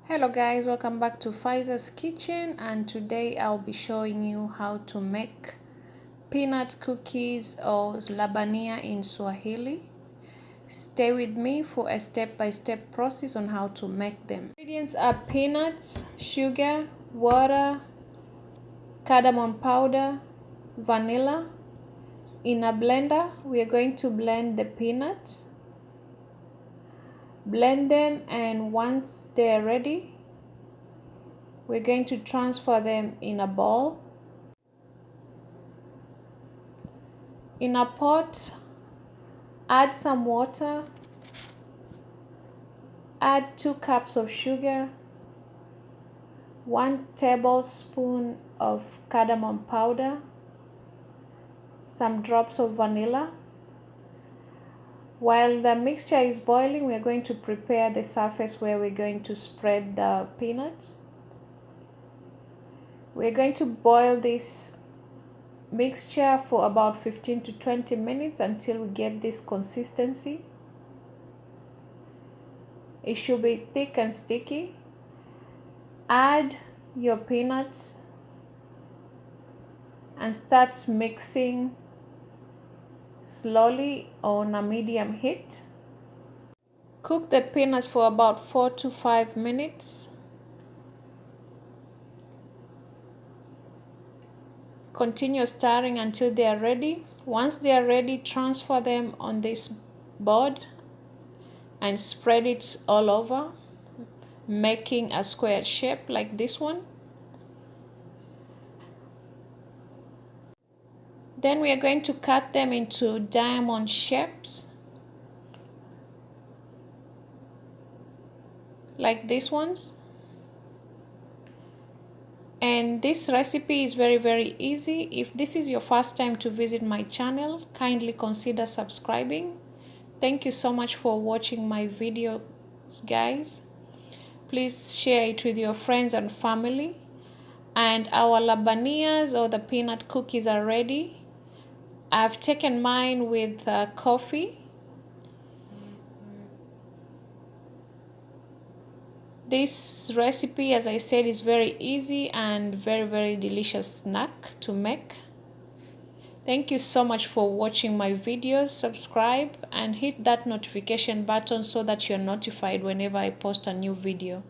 Hello guys, welcome back to Faiza's Kitchen, and today I'll be showing you how to make peanut cookies, or Labania in Swahili. Stay with me for a step-by-step process on how to make them. Ingredients are peanuts, sugar, water, cardamom powder, vanilla. In a blender, we are going to blend the peanuts. Blend them, and once they're ready, we're going to transfer them in a bowl. In a pot, add some water, add 2 cups of sugar, 1 tablespoon of cardamom powder, some drops of vanilla. While the mixture is boiling, we are going to prepare the surface where we're going to spread the peanuts. We're going to boil this mixture for about 15 to 20 minutes until we get this consistency. It should be thick and sticky. Add your peanuts and start mixing slowly on a medium heat. Cook the peanuts for about 4 to 5 minutes. Continue stirring until they are ready. Once they are ready, transfer them on this board and spread it all over, making a square shape like this one. Then we are going to cut them into diamond shapes like these ones. And this recipe is very easy. If this is your first time to visit my channel, kindly consider subscribing. Thank you so much for watching my videos, guys. Please share it with your friends and family. And our labanias, or the peanut cookies, are ready. I've taken mine with coffee. This recipe, as I said, is very easy and very delicious snack to make. Thank you so much for watching my videos. Subscribe and hit that notification button so that you're notified whenever I post a new video.